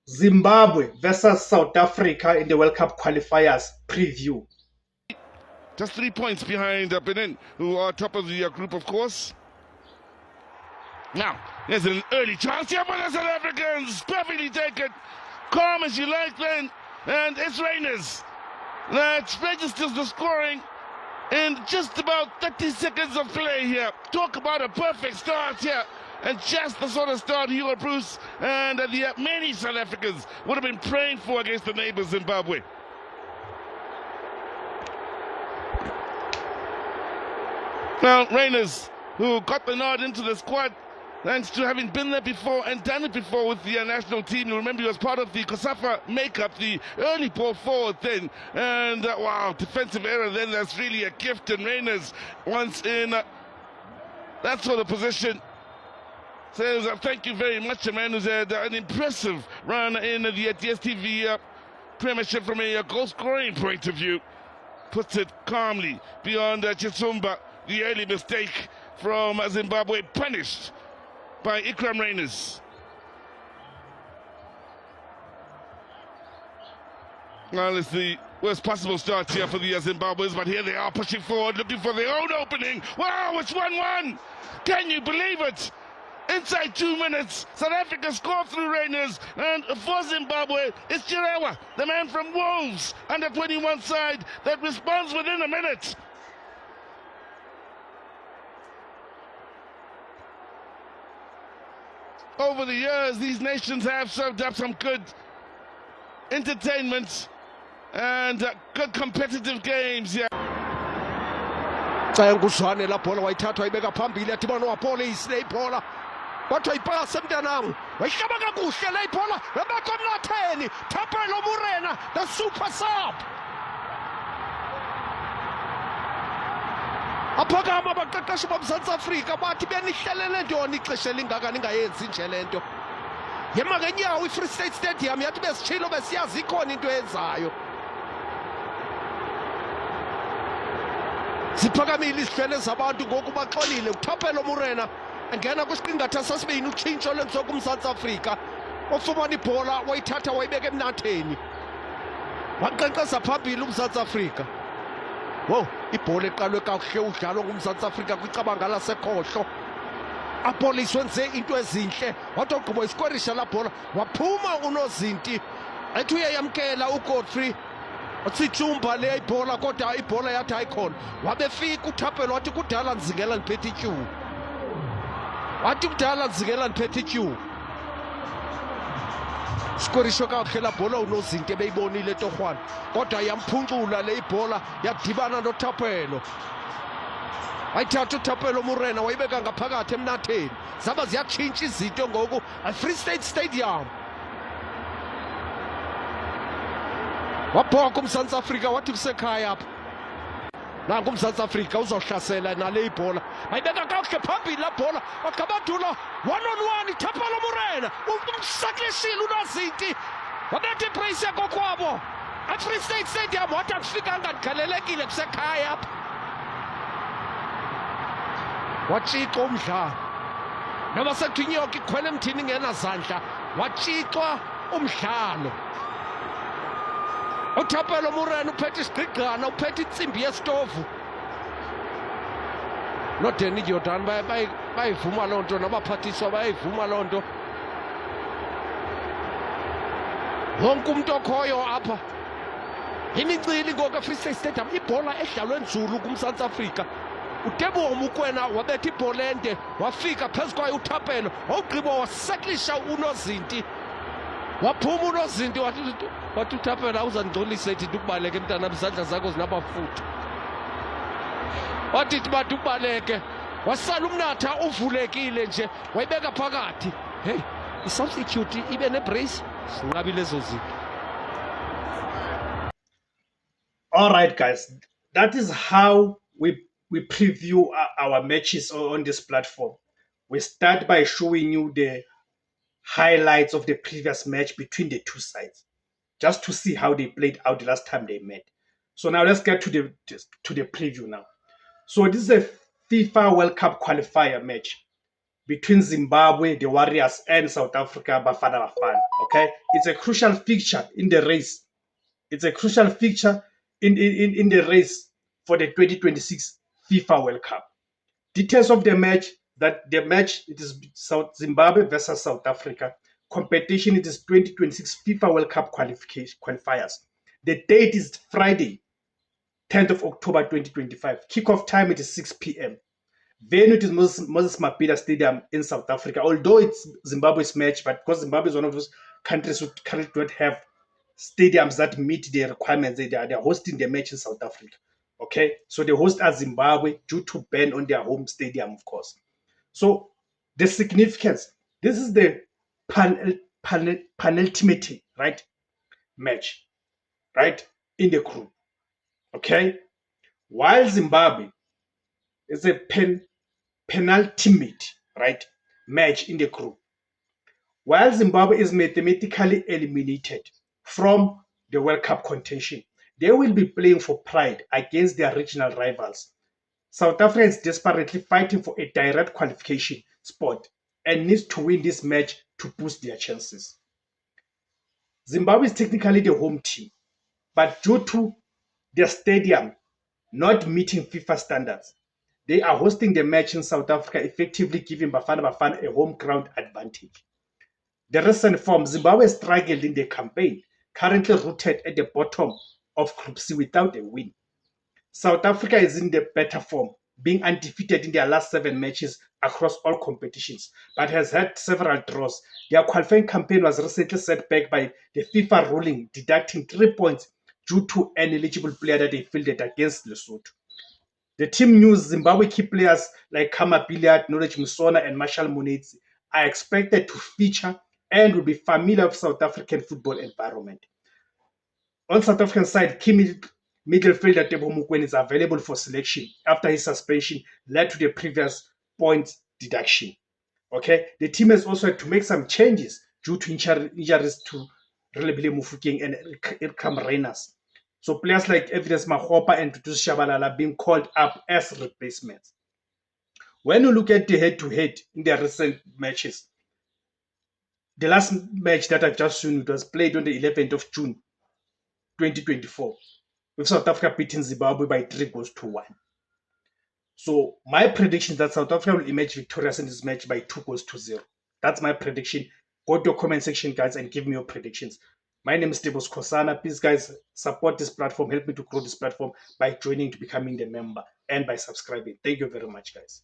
Zimbabwe versus South Africa in the World Cup qualifiers preview. Just 3 points behind Benin, who are top of the group, of course. Now, there's an early chance here for the South Africans. Perfectly taken. Calm as you like then. And it's Reiners that registers the scoring in just about 30 seconds of play here. Talk about a perfect start here. And just the sort of start Hugo Bruce and the many South Africans would have been praying for against the neighbours Zimbabwe. Well, Reiners, who got the nod into the squad, thanks to having been there before and done it before with the national team. You remember he was part of the COSAFA makeup, the early ball forward then. And wow, defensive error then, that's really a gift. And Reiners, once in that sort of position, says thank you very much, a man who's had an impressive run in the DSTV Premiership from a goal scoring point of view. Puts it calmly beyond Chitsumba. The early mistake from Zimbabwe punished by Ikram Reiners. Well, it's the worst possible start here for the Zimbabweans, but here they are pushing forward, looking for their own opening. Wow, it's 1-1. Can you believe it? Inside 2 minutes, South Africa scored through Reiners, and for Zimbabwe, it's Chirewa, the man from Wolves, under 21 side, that responds within a minute. Over the years, these nations have served up some good entertainment and good competitive games here. Nguzwane la bola wayithatha wayibeka phambili yathi bana wapolice le bola wathi ayipasa mntanami wayihlaba kakuhle le bola wabekho emnatheni Thapelo Morena the super sub aphakama abaqeqeshi bomZantsi Afrika bathi benihlelele ntoni ixesha lingaka ningayenzi nje lento yema ngenyawo iFree State Stadium yathi besitshilo besiyazi ikhona into eyenzayo ziphakamile izihlwele zabantu ngoku baxolile uThapelo Morena engena kwisiqingatha sasibini utshintsho lenziwa kumZantsi Afrika ofumana ibhola wayithatha wayibeka emnatheni waqeqeza phambili umZantsi Afrika. Wow, ibhola eqalwe kakuhle udlalo ngumZantsi Afrika kwicabanga lasekhohlo apolice wenze into ezinhle wathi ogqiba iskorisha la bhola waphuma unozinti ethi uyayamkela uGodfrey Tsitsumba le ibhola kodwa ibhola yathi ayikhona wabefika uThapelo wathi kudala nzingela ndiphethe ityuwa wathi kudala nzingela ndiphethe ityuwa skorisho kakuhle la bhola unozinti ebeyibonile torhwana kodwa yamphuncula le ibhola yadibana noThapelo wayithatha uThapelo Morena wayibeka ngaphakathi emnatheni zaba ziyatshintsha izinto ngoku eFree State Stadium wabhoka umZantsi Afrika wathi kusekhaya apha nangu umZantsi Afrika uzohlasela nale ibhola ayibeka kakuhle phambili la bhola wagabadula 1-on-1 Thapelo Morena umsaklishile unozinti wabetha ibrace yakokwabo eFree State Stadium wathi akufikanga ndikhalelekile kusekhaya apha watshixwa umdlalo noba sekuthiwa inyoka ikhwele emthini ngenazandla watshixwa umdlalo uThapelo Morena uphethe isigqigqana uphethe intsimbi yesitovu noDanny Jordan bayivuma loo nto nabaphathiswa bayivuma loo nto wonke umuntu okhoyo apha imincili ngoku eFree State Stadium ibhola edlalwe nzulu kumZantsi Afrika uTeboho Mokoena wabetha ibhola ende wafika phezu kwayo uThapelo wawugqiba waseklisha unozinti waphuma unozinti wathi uThapelo awuzandixolisa ethi ukubaleke mntana izandla zakho zinabafutha wathi bathi ubaleke wasala umnatha uvulekile nje wayibeka phakathi hey isubstitute ibe nebrace sinqabile ezo zinto. All right, guys, that is how we preview our matches on this platform. We start by showing you the highlights of the previous match between the two sides, just to see how they played out the last time they met. So now let's get to the preview now. So this is a FIFA World Cup qualifier match. between Zimbabwe, the Warriors, and South Africa, Bafana Bafana. Okay, it's a crucial fixture in the race. It's a crucial fixture in the race for the 2026 FIFA World Cup. Details of the match: it is Zimbabwe versus South Africa. Competition, it is 2026 FIFA World Cup qualifiers. The date is Friday, 10th of October 2025. Kickoff time, it is 6 p.m. Venue, it is Moses Mabhida Stadium in South Africa. Although it's Zimbabwe's match, but because Zimbabwe is one of those countries who currently don't have stadiums that meet the requirements, they are hosting the match in South Africa. Okay, so they host at Zimbabwe due to ban on their home stadium, of course. So the significance: this is the penultimate, right, match, right, in the group. Okay, while Zimbabwe is a penultimate, right, match in the group. While Zimbabwe is mathematically eliminated from the World Cup contention, they will be playing for pride against their regional rivals. South Africa is desperately fighting for a direct qualification spot and needs to win this match to boost their chances. Zimbabwe is technically the home team, but due to their stadium not meeting FIFA standards, they are hosting the match in South Africa, effectively giving Bafana Bafana a home ground advantage. The recent form: Zimbabwe struggled in the campaign, currently rooted at the bottom of Group C without a win. South Africa is in the better form, being undefeated in their last 7 matches across all competitions, but has had several draws. Their qualifying campaign was recently set back by the FIFA ruling, deducting 3 points due to an eligible player that they fielded against Lesotho. The team news: Zimbabwe key players like Kama Billiard, Knowledge Musona, and Marshall Munetsi are expected to feature and will be familiar with South African football environment. On South African side, key midfielder Teboho Mokoena is available for selection after his suspension led to the previous points deduction. Okay, the team has also had to make some changes due to injuries to Relebile Mofokeng and Irkham Reyners. So players like Evidence Makgopa and Tutus Shabalala being called up as replacements. When you look at the head-to-head in their recent matches, the last match that I've just shown was played on the 11th of June 2024, with South Africa beating Zimbabwe by 3-1. So my prediction is that South Africa will emerge victorious in this match by 2-0. That's my prediction. Go to the comment section, guys, and give me your predictions. My name is Tebos Kosana. Please, guys, support this platform. Help me to grow this platform by joining, to becoming the member, and by subscribing. Thank you very much, guys.